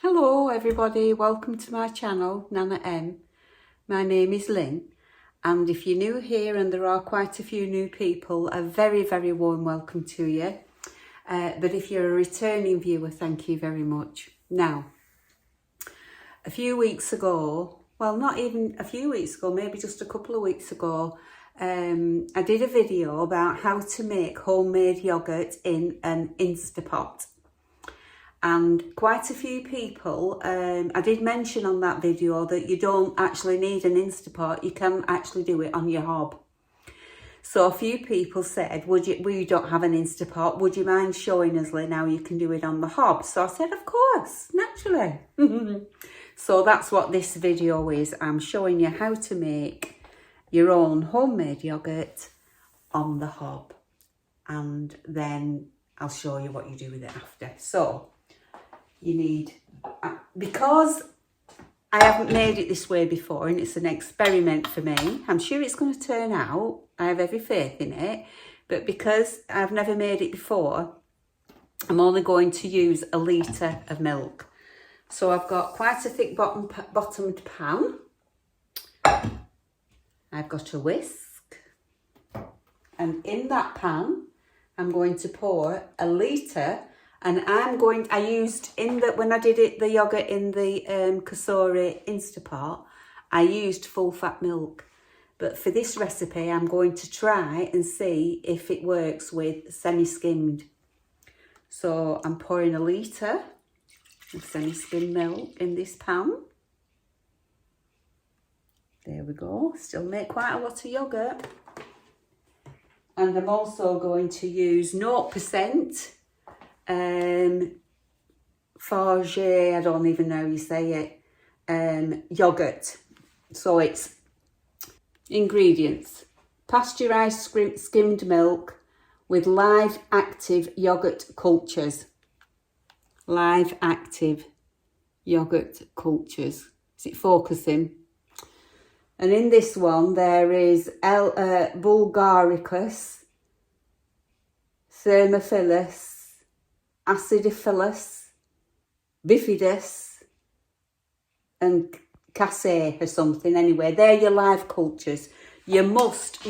Hello everybody, welcome to my channel, Nanna-M. My name is Lynn, and if you're new here, and there are quite a few new people, a very, very warm welcome to you. But if you're a returning viewer, thank you very much. Now, a few weeks ago, well, not even a few weeks ago, maybe just a couple of weeks ago, I did a video about how to make homemade yoghurt in an Instapot. And quite a few people, I did mention on that video that you don't actually need an Instapot, you can actually do it on your hob. So a few people said, we don't have an Instapot, would you mind showing us, Lynn, how you can do it on the hob? So I said, of course, naturally. So that's what this video is. I'm showing you how to make your own homemade yoghurt on the hob. And then I'll show you what you do with it after. So you need, because I haven't made it this way before and it's an experiment for me, I'm sure it's going to turn out, I have every faith in it, but because I've never made it before, I'm only going to use a litre of milk. So I've got quite a thick bottomed pan, I've got a whisk, and in that pan I'm going to pour a litre. And I used, when I did it, the yoghurt in the Kasori Instapot, I used full fat milk. But for this recipe, I'm going to try and see if it works with semi-skimmed. So I'm pouring a litre of semi-skimmed milk in this pan. There we go, still make quite a lot of yoghurt. And I'm also going to use 0%. Farge, I don't even know how you say it, yoghurt. So it's ingredients: pasteurised skimmed milk with live active yoghurt cultures. Live active yoghurt cultures. Is it focusing? And in this one there is Bulgaricus, Thermophilus, Acidophilus, Bifidus, and Cassia or something. Anyway, they're your live cultures. You must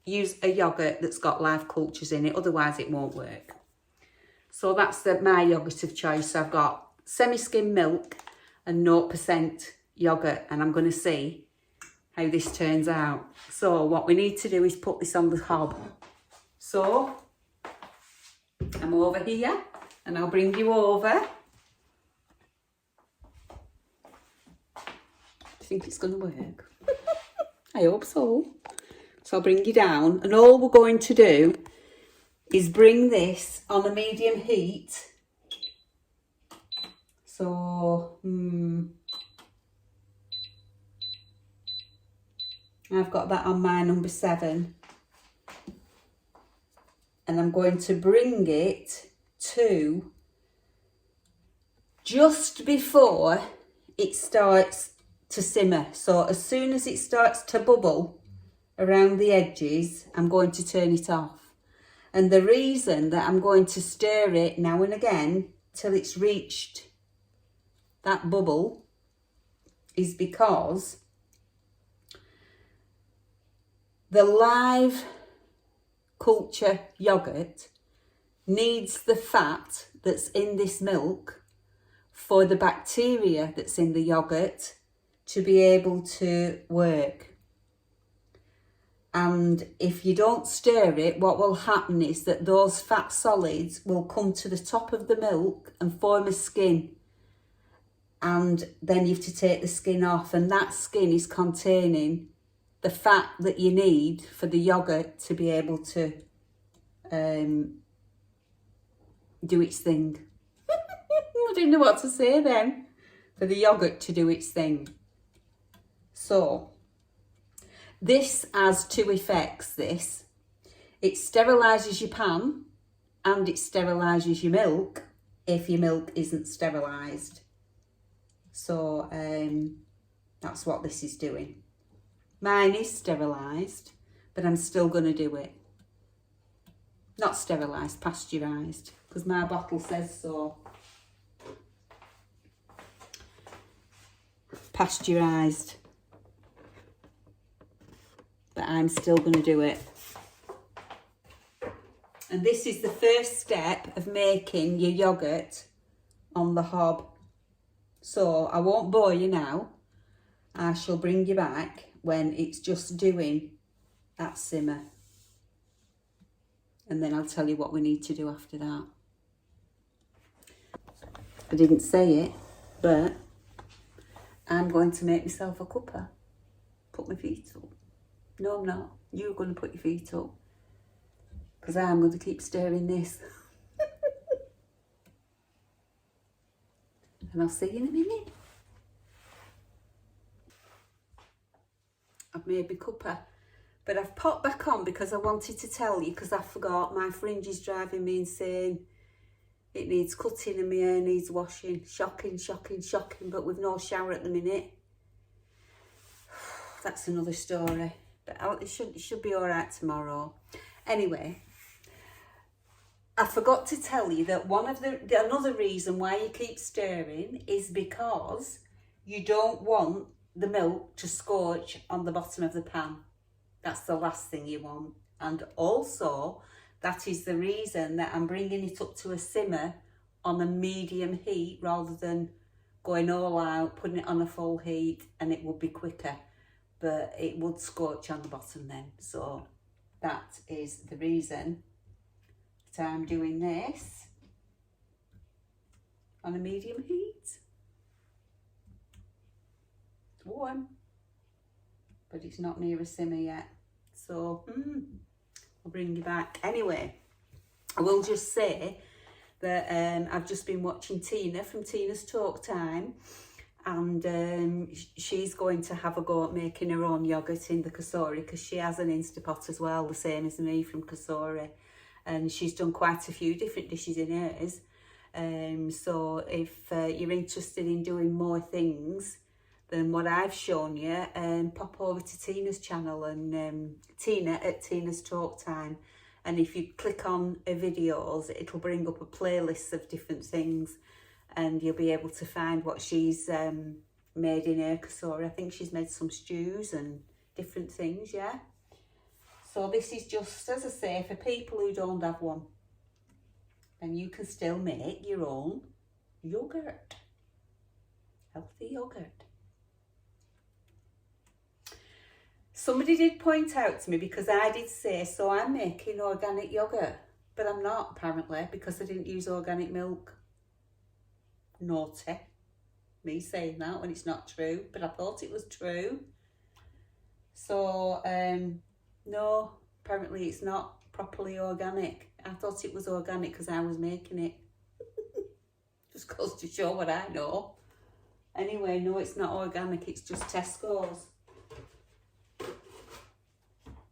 use a yoghurt that's got live cultures in it, otherwise it won't work. So that's my yoghurt of choice. So I've got semi-skimmed milk and 0% yoghurt, and I'm going to see how this turns out. So what we need to do is put this on the hob. So I'm over here and I'll bring you over. Do you think it's going to work? I hope so. So I'll bring you down, and all we're going to do is bring this on a medium heat. So I've got that on my number 7. And I'm going to bring it to just before it starts to simmer. So as soon as it starts to bubble around the edges, I'm going to turn it off. And the reason that I'm going to stir it now and again till it's reached that bubble is because the live culture yoghurt needs the fat that's in this milk for the bacteria that's in the yoghurt to be able to work. And if you don't stir it, what will happen is that those fat solids will come to the top of the milk and form a skin. And then you have to take the skin off, and that skin is containing the fat that you need for the yoghurt to be able to do its thing. I didn't know what to say then. For the yoghurt to do its thing. So this has 2 effects, this. It sterilises your pan and it sterilises your milk if your milk isn't sterilised. So That's what this is doing. Mine is sterilised, but I'm still going to do it. Not sterilised, pasteurised, because my bottle says so. Pasteurised. But I'm still going to do it. And this is the first step of making your yoghurt on the hob. So I won't bore you now. I shall bring you back when it's just doing that simmer. And then I'll tell you what we need to do after that. I didn't say it, but I'm going to make myself a cuppa. Put my feet up. No, I'm not. You're going to put your feet up. Because I'm going to keep stirring this. And I'll see you in a minute. I've made my cuppa. But I've popped back on because I wanted to tell you, because I forgot, my fringe is driving me insane. It needs cutting and my hair needs washing. Shocking, shocking, shocking, but with no shower at the minute. That's another story. But it should be all right tomorrow. Anyway, I forgot to tell you that another reason why you keep stirring is because you don't want the milk to scorch on the bottom of the pan. That's the last thing you want. And also, that is the reason that I'm bringing it up to a simmer on a medium heat rather than going all out, putting it on a full heat, and it would be quicker. But it would scorch on the bottom then. So that is the reason that I'm doing this on a medium heat. It's warm, but it's not near a simmer yet. So I'll bring you back. Anyway, I will just say that I've just been watching Tina from Tina's Talk Time, and she's going to have a go at making her own yoghurt in the Kasori, because she has an Instapot as well, the same as me from Kasori, and she's done quite a few different dishes in hers. So if you're interested in doing more things than what I've shown you, pop over to Tina's channel, and Tina at Tina's Talk Time, and if you click on her videos, it'll bring up a playlist of different things, and you'll be able to find what she's made in her Kasori. I think she's made some stews and different things, yeah. So this is just, as I say, for people who don't have one, and you can still make your own yogurt, healthy yogurt. Somebody did point out to me, because I did say, so I'm making organic yogurt, but I'm not, apparently, because I didn't use organic milk. Naughty. Me saying that when it's not true, but I thought it was true. So, no, apparently it's not properly organic. I thought it was organic because I was making it. Just goes to show what I know. Anyway, no, it's not organic, it's just Tesco's.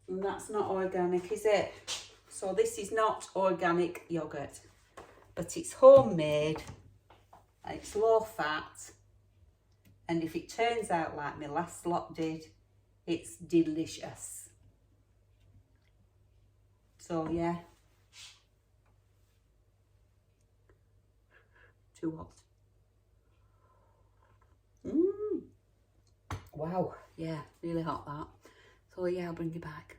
And that's not organic, is it? So this is not organic yogurt, but it's homemade, and it's low fat, and if it turns out like my last lot did, it's delicious. So yeah. Too hot. Wow, yeah, really hot that. So yeah, I'll bring you back.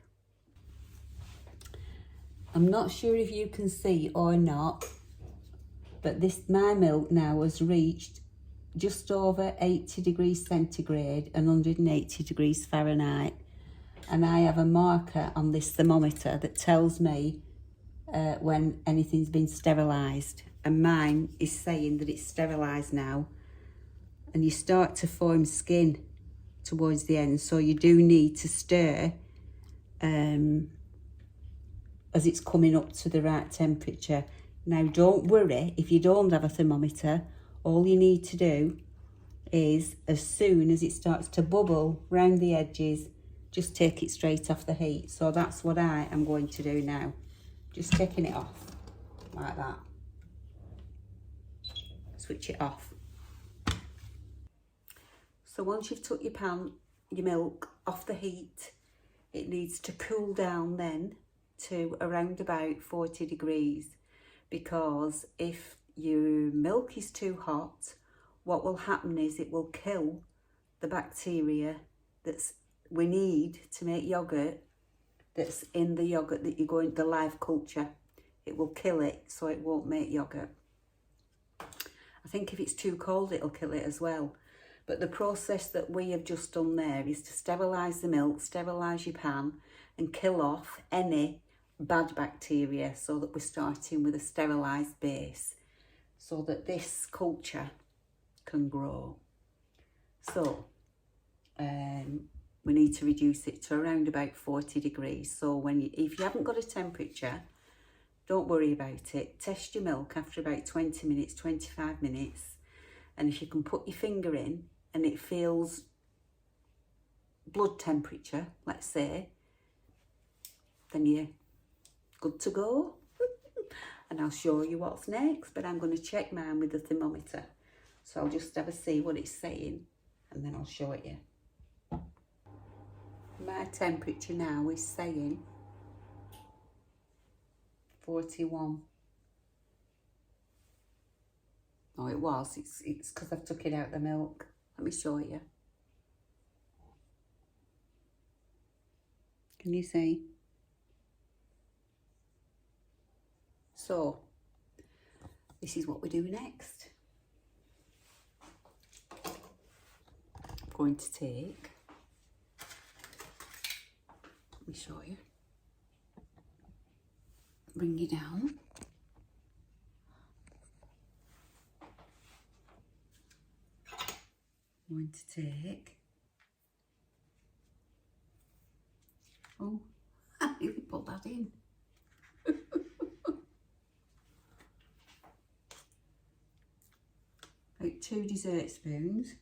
I'm not sure if you can see or not, but my milk now has reached just over 80 degrees centigrade and 180 degrees Fahrenheit. And I have a marker on this thermometer that tells me when anything's been sterilised. And mine is saying that it's sterilised now. And you start to form skin towards the end, so you do need to stir as it's coming up to the right temperature. Now don't worry if you don't have a thermometer. All you need to do is, as soon as it starts to bubble round the edges, just take it straight off the heat. So that's what I am going to do now, just taking it off like that. Switch it off. So once you've took your milk off the heat, it needs to cool down then to around about 40 degrees, because if your milk is too hot, what will happen is it will kill the bacteria we need to make yoghurt, that's in the yoghurt that you're going, the live culture. It will kill it, so it won't make yoghurt. I think if it's too cold, it'll kill it as well. But the process that we have just done there is to sterilise the milk, sterilise your pan, and kill off any bad bacteria, so that we're starting with a sterilised base, so that this culture can grow. So we need to reduce it to around about 40 degrees. So if you haven't got a temperature, don't worry about it. Test your milk after about 20 minutes, 25 minutes. And if you can put your finger in and it feels blood temperature, let's say, then you're good to go. And I'll show you what's next, but I'm going to check mine with the thermometer. So I'll just have a see what it's saying, and then I'll show it you. My temperature now is saying 41. Oh, it was. It's because I've took it out the milk. Let me show you. Can you see? So, this is what we do next. I'm going to take, let me show you. Bring you down. I'm going to take, oh, I nearly put that in. About 2 dessert spoons.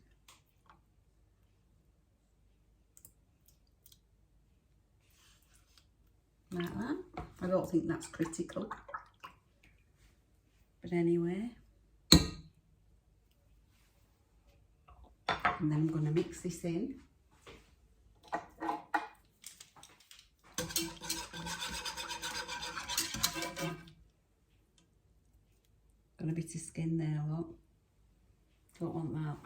Like that. I don't think that's critical. But anyway. And then I'm going to mix this in. Got a bit of skin there, look. Don't want that.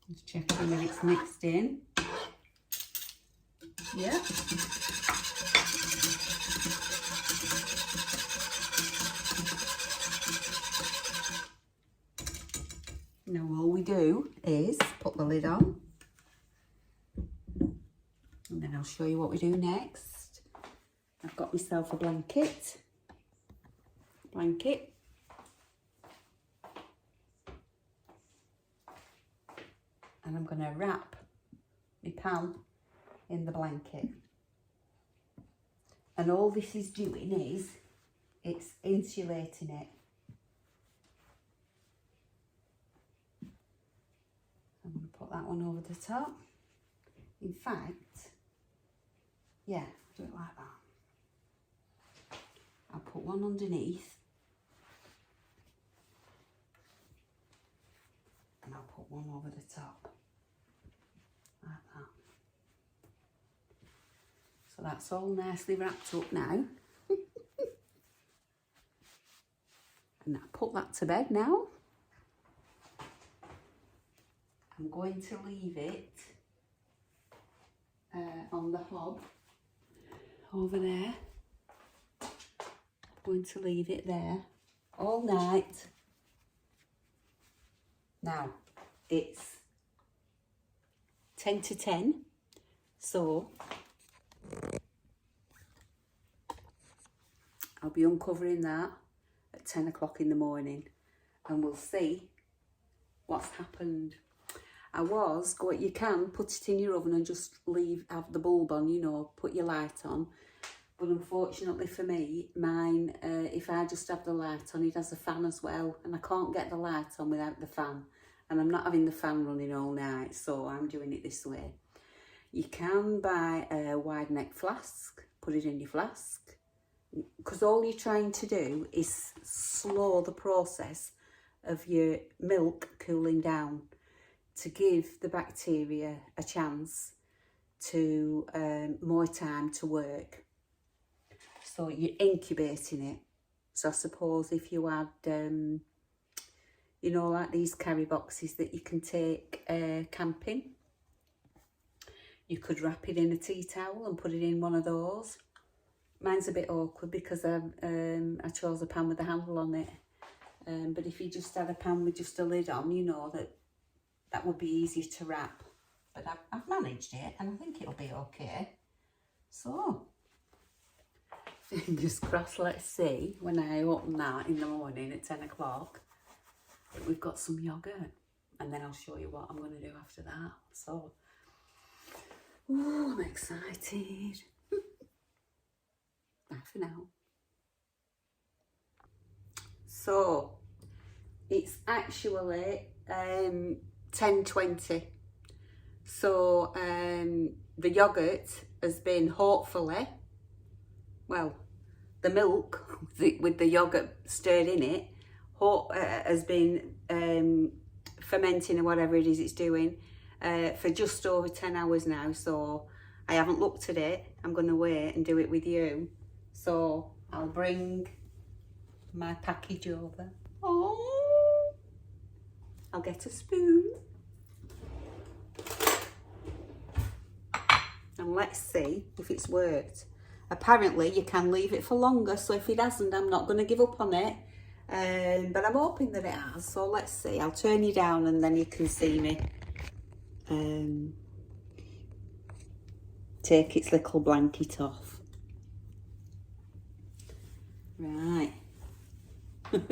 Just checking that it's mixed in. Yeah. Now all we do is put the lid on, and then I'll show you what we do next. I've got myself a blanket, and I'm going to wrap my pan in the blanket. And all this is doing is, it's insulating it. I'm going to put that one over the top. In fact, yeah, do it like that. I'll put one underneath. And I'll put one over the top. Like that. So that's all nicely wrapped up now. And I'll put that to bed now. I'm going to leave it on the hob over there. I'm going to leave it there all night. Now, it's 10 to 10, so I'll be uncovering that at 10 o'clock in the morning, and we'll see what's happened. You can put it in your oven and just have the bulb on, you know, put your light on. But unfortunately for me, mine, if I just have the light on, it has a fan as well. And I can't get the light on without the fan. And I'm not having the fan running all night, so I'm doing it this way. You can buy a wide neck flask, put it in your flask, because all you're trying to do is slow the process of your milk cooling down to give the bacteria a chance to more time to work. So you're incubating it. So I suppose if you had, you know, like these carry boxes that you can take camping, you could wrap it in a tea towel and put it in one of those. Mine's a bit awkward because I chose a pan with a handle on it. But if you just had a pan with just a lid on, you know that would be easier to wrap. But I've managed it and I think it'll be okay. So, fingers crossed, let's see when I open that in the morning at 10 o'clock. We've got some yoghurt and then I'll show you what I'm going to do after that. So, ooh, I'm excited. Bye for now. So, it's actually 10:20. So, the yoghurt has been hopefully, well, the milk with the yoghurt stirred in it has been fermenting or whatever it is it's doing for just over 10 hours now. So I haven't looked at it. I'm going to wait and do it with you. So I'll bring my package over. Oh, I'll get a spoon. And let's see if it's worked. Apparently you can leave it for longer, so if it hasn't, I'm not going to give up on it. But I'm hoping that it has, so let's see. I'll turn you down and then you can see me take its little blanket off. Right. Let's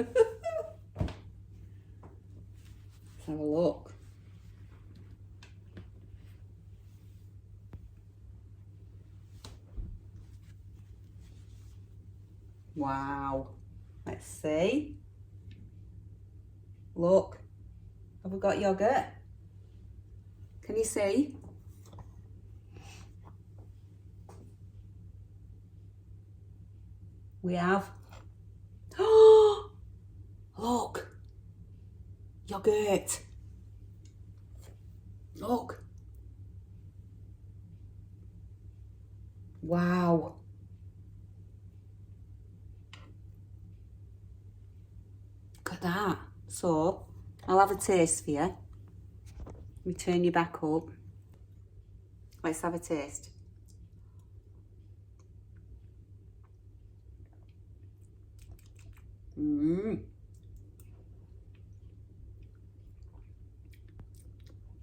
have a look. Wow. Let's see. Look. Have we got yoghurt? Can you see? We have. Oh, look. Yoghurt. Look. Wow. Look at that. So, I'll have a taste for you. Let me turn you back up. Let's have a taste.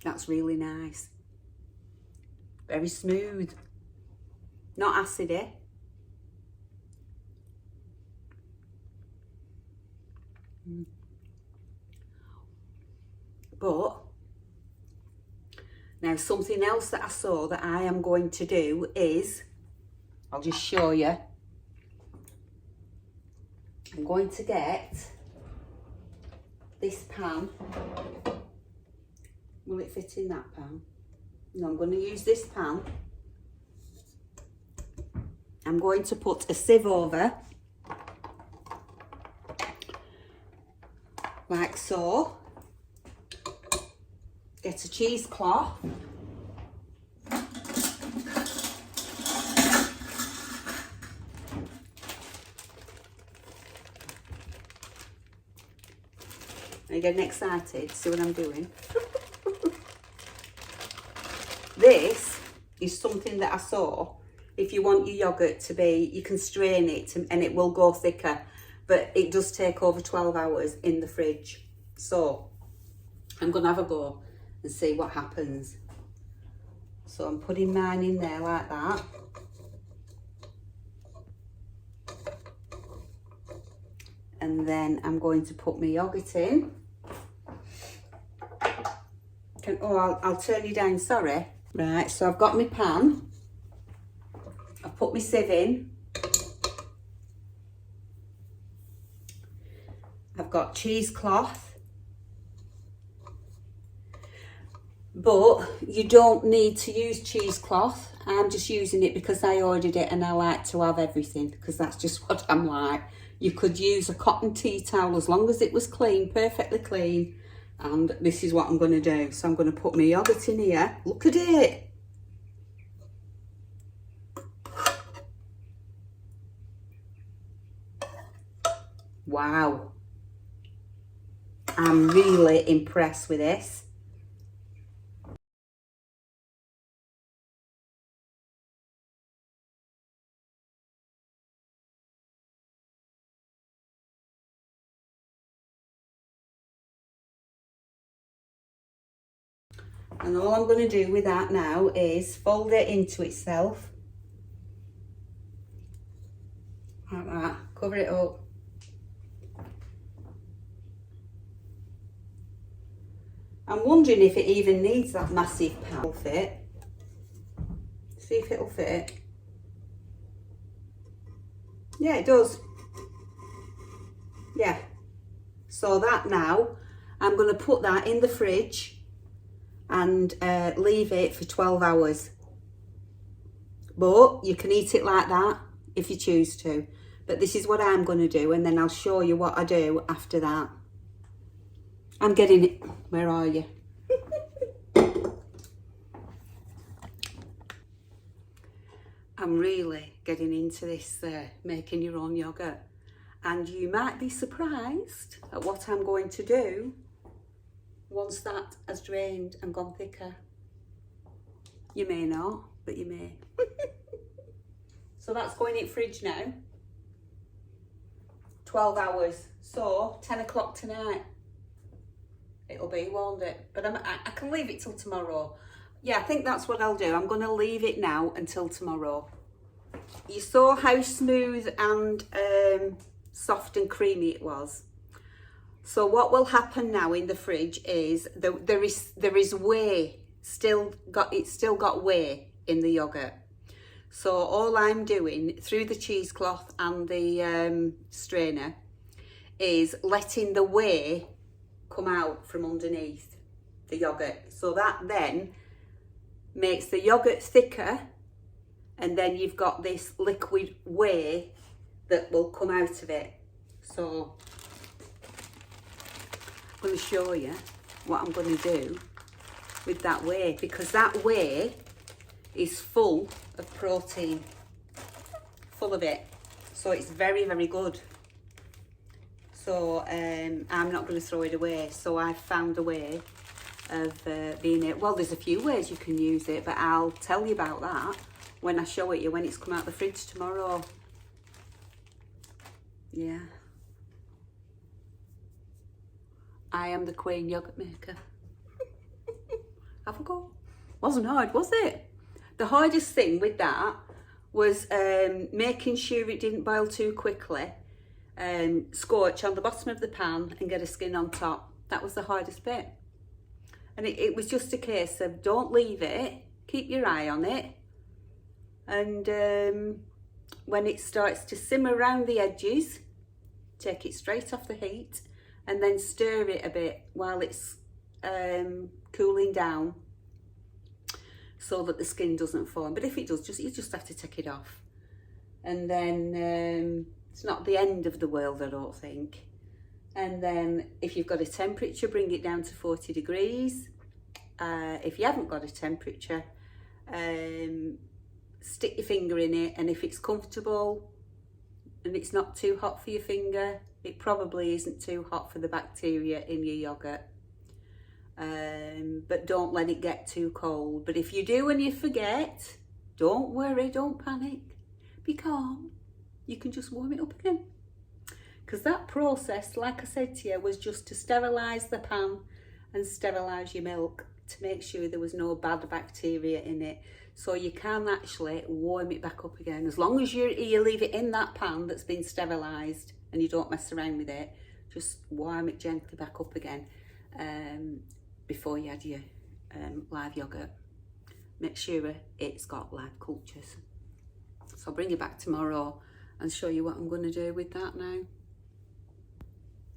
That's really nice. Very smooth. Not acidy. But now something else that I saw that I am going to do is, I'll just show you. I'm going to get this pan. Will it fit in that pan? No, I'm going to use this pan. I'm going to put a sieve over, like so. Get a cheesecloth. Are you getting excited? See what I'm doing? This is something that I saw. If you want your yoghurt to be, you can strain it and it will go thicker, but it does take over 12 hours in the fridge. So I'm going to have a go and see what happens. So I'm putting mine in there like that. And then I'm going to put my yoghurt in. I'll turn you down, sorry. Right, so I've got my pan. I've put my sieve in. I've got cheesecloth. But you don't need to use cheesecloth. I'm just using it because I ordered it and I like to have everything, because that's just what I'm like. You could use a cotton tea towel as long as it was clean, perfectly clean. And this is what I'm going to do. So I'm going to put my yoghurt in here. Look at it. Wow. I'm really impressed with this. And all I'm going to do with that now is fold it into itself. Like that. Cover it up. I'm wondering if it even needs that massive pan fit. See if it'll fit. Yeah, it does. Yeah. So that now, I'm going to put that in the fridge and leave it for 12 hours. But you can eat it like that if you choose to. But this is what I'm going to do, and then I'll show you what I do after that. I'm getting it. Where are you? I'm really getting into this making your own yogurt. And you might be surprised at what I'm going to do once that has drained and gone thicker. You may not, but you may. So that's going in fridge now. 12 hours. So 10 o'clock tonight. It'll be, won't it? But I can leave it till tomorrow. Yeah, I think that's what I'll do. I'm going to leave it now until tomorrow. You saw how smooth and soft and creamy it was. So what will happen now in the fridge is there is whey. It's still got whey in the yogurt. So all I'm doing through the cheesecloth and the strainer is letting the whey come out from underneath the yogurt. So that then makes the yogurt thicker, and then you've got this liquid whey that will come out of it. So I'm going to show you what I'm going to do with that whey, because that whey is full of protein, full of it. So it's very, very good. So I'm not going to throw it away. So I've found a way of being it. Well, there's a few ways you can use it, but I'll tell you about that when I show it you when it's come out the fridge tomorrow. Yeah. I am the queen yogurt maker. Have a go. Wasn't hard, was it? The hardest thing with that was making sure it didn't boil too quickly. Scorch on the bottom of the pan and get a skin on top. That was the hardest bit. And it was just a case of don't leave it, keep your eye on it, and when it starts to simmer around the edges, take it straight off the heat and then stir it a bit while it's cooling down, so that the skin doesn't form. But if it does, you just have to take it off. And then it's not the end of the world, I don't think. And then if you've got a temperature, bring it down to 40 degrees. If you haven't got a temperature, stick your finger in it, and if it's comfortable and it's not too hot for your finger, it probably isn't too hot for the bacteria in your yogurt. But don't let it get too cold. But if you do and you forget, don't worry, don't panic, be calm. You can just warm it up again. Because that process, like I said to you, was just to sterilise the pan and sterilise your milk to make sure there was no bad bacteria in it. So you can actually warm it back up again. As long as you leave it in that pan that's been sterilised and you don't mess around with it, just warm it gently back up again before you add your live yoghurt. Make sure it's got live cultures. So I'll bring you back tomorrow and show you what I'm going to do with that now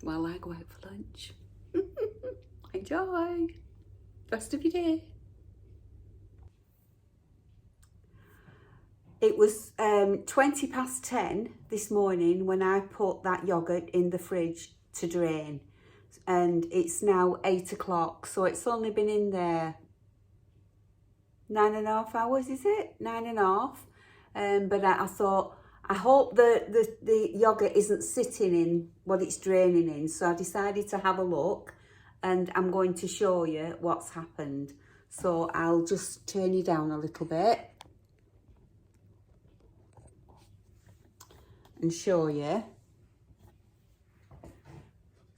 while I go out for lunch. Enjoy! Rest of your day. It was 20 past 10 this morning when I put that yoghurt in the fridge to drain, and it's now 8 o'clock, so it's only been in there 9.5 hours, is it? 9.5. But I thought, I hope that the yoghurt isn't sitting in what it's draining in, so I decided to have a look, and I'm going to show you what's happened. So I'll just turn you down a little bit and show you.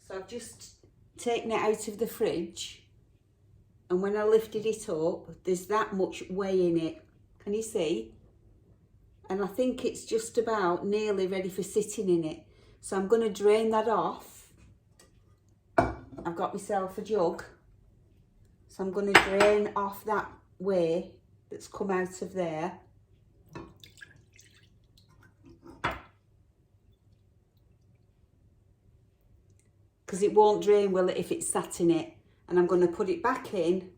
So I've just taken it out of the fridge, and when I lifted it up, there's that much whey in it. Can you see? And I think it's just about nearly ready for sitting in it. So I'm going to drain that off. I've got myself a jug. So I'm going to drain off that whey that's come out of there. Because it won't drain, will it, if it's sat in it. And I'm going to put it back in,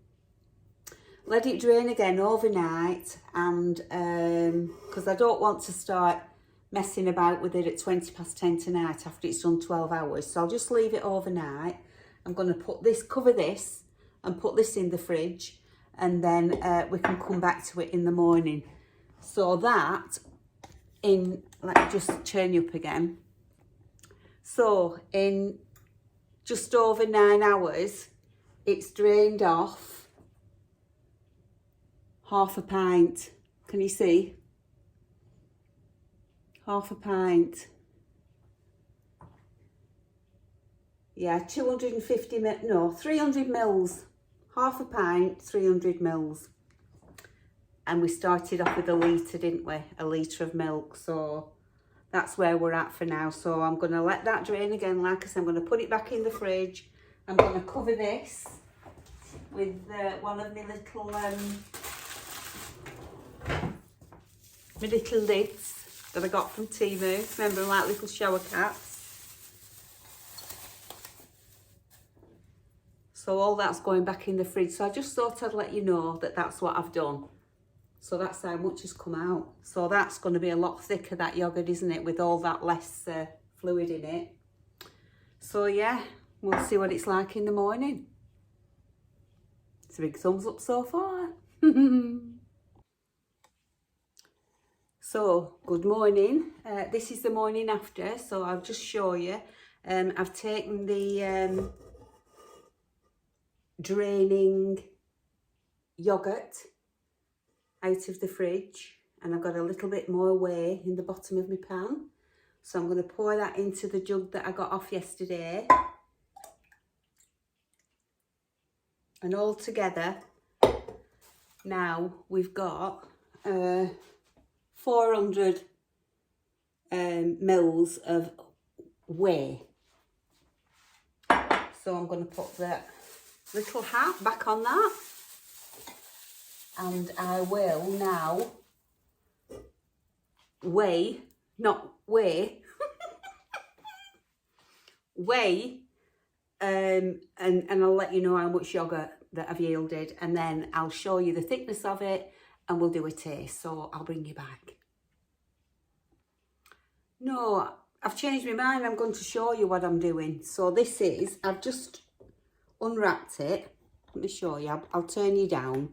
let it drain again overnight, and because I don't want to start messing about with it at 20 past 10 tonight after it's done 12 hours. So I'll just leave it overnight. I'm going to put this, cover this, and put this in the fridge, and then we can come back to it in the morning. So that, let me just turn you up again. So in just over 9 hours, it's drained off half a pint. Can you see? Half a pint. Yeah, 300 mils. Half a pint, 300 mils. And we started off with a litre, didn't we? A litre of milk. So that's where we're at for now. So I'm going to let that drain again. Like I said, I'm going to put it back in the fridge. I'm going to cover this with one of my little lids that I got from Temu. Remember, like little shower caps. So all that's going back in the fridge. So I just thought I'd let you know that that's what I've done. So that's how much has come out. So that's going to be a lot thicker, that yoghurt, isn't it? With all that less fluid in it. So yeah, we'll see what it's like in the morning. It's a big thumbs up so far. So, good morning. This is the morning after, so I'll just show you. I've taken the draining yoghurt out of the fridge, and I've got a little bit more whey in the bottom of my pan. So I'm going to pour that into the jug that I got off yesterday. And all together, now we've got 400 mils of whey. So I'm going to put the little hat back on that, and I will now weigh and I'll let you know how much yoghurt that I've yielded, and then I'll show you the thickness of it, and we'll do a taste. So I'll bring you back. No, I've changed my mind. I'm going to show you what I'm doing. So this is, I've just unwrapped it. Let me show you. I'll turn you down.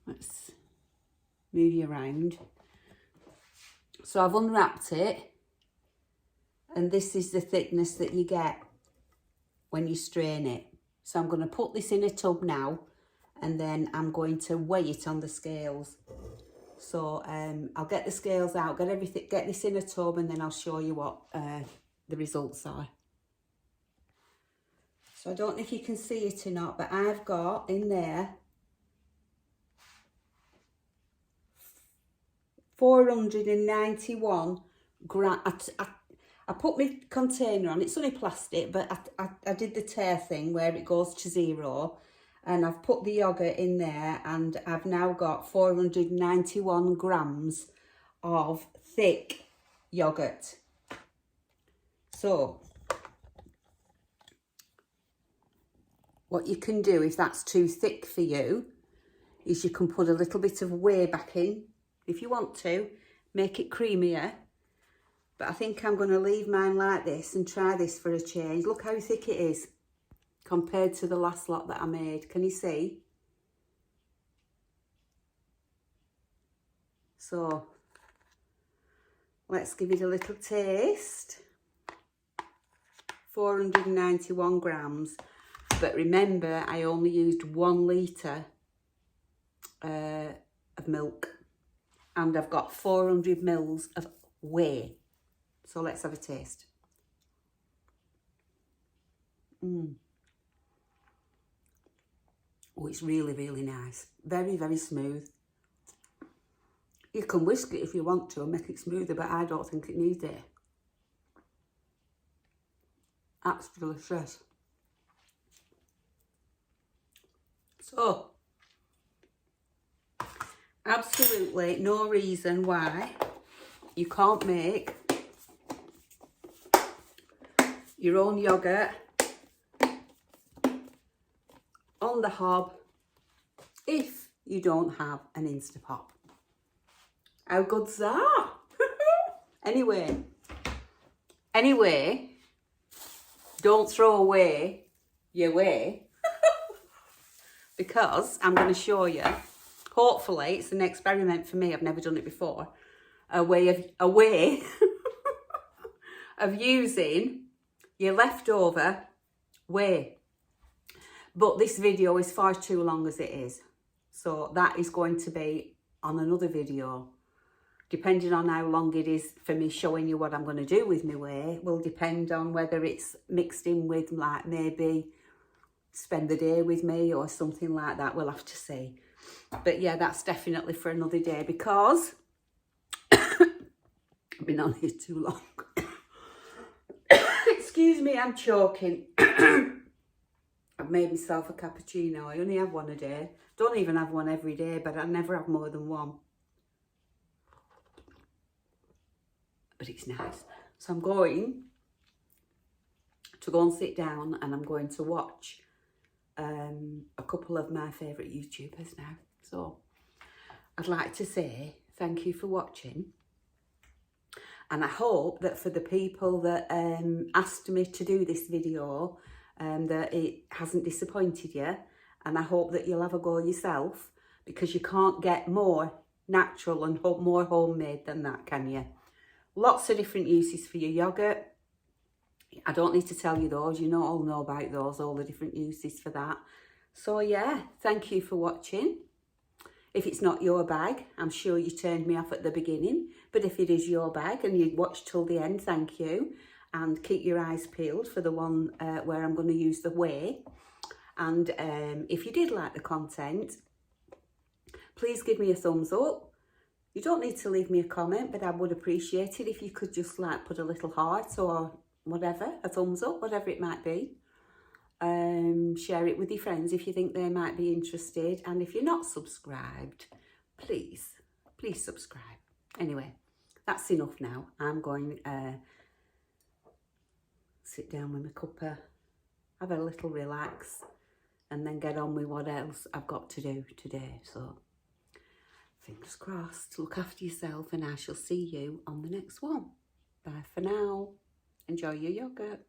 Let's move you around. So I've unwrapped it, and this is the thickness that you get when you strain it. So I'm going to put this in a tub now, and then I'm going to weigh it on the scales. So I'll get the scales out, get everything, get this in a tub, and then I'll show you what the results are. So I don't know if you can see it or not, but I've got in there 491 grams. I put my container on, it's only plastic, but I did the tear thing where it goes to 0, and I've put the yoghurt in there, and I've now got 491 grams of thick yoghurt. So what you can do if that's too thick for you is you can put a little bit of whey back in if you want to, make it creamier. But I think I'm going to leave mine like this and try this for a change. Look how thick it is compared to the last lot that I made. Can you see? So let's give it a little taste. 491 grams. But remember, I only used 1 litre of milk. And I've got 400 mils of whey. So let's have a taste. Oh, it's really, really nice. Very, very smooth. You can whisk it if you want to and make it smoother, but I don't think it needs it. That's delicious. So, absolutely no reason why you can't make your own yoghurt on the hob if you don't have an Instapot. How good's that? Anyway, don't throw away your whey because I'm going to show you, hopefully it's an experiment for me, I've never done it before, a way of using your leftover whey. But this video is far too long as it is, so that is going to be on another video. Depending on how long it is for me showing you what I'm going to do with my whey will depend on whether it's mixed in with, like, maybe spend the day with me or something like that. We'll have to see. But yeah, that's definitely for another day because I've been on here too long. Excuse me, I'm choking. I've made myself a cappuccino. I only have one a day. Don't even have one every day, but I never have more than one. But it's nice. So I'm going to go and sit down and I'm going to watch a couple of my favourite YouTubers now. So I'd like to say thank you for watching. And I hope that for the people that asked me to do this video, that it hasn't disappointed you. And I hope that you'll have a go yourself, because you can't get more natural and more homemade than that, can you? Lots of different uses for your yoghurt. I don't need to tell you those. You all know about those, all the different uses for that. So yeah, thank you for watching. If it's not your bag, I'm sure you turned me off at the beginning. But if it is your bag and you watched till the end, thank you. And keep your eyes peeled for the one where I'm going to use the whey. And if you did like the content, please give me a thumbs up. You don't need to leave me a comment, but I would appreciate it if you could just like put a little heart or whatever, a thumbs up, whatever it might be. Share it with your friends if you think they might be interested. And if you're not subscribed, please subscribe. Anyway, that's enough now. I'm going to sit down with my cuppa, have a little relax, and then get on with what else I've got to do today. So fingers crossed, look after yourself, and I shall see you on the next one. Bye for now. Enjoy your yogurt.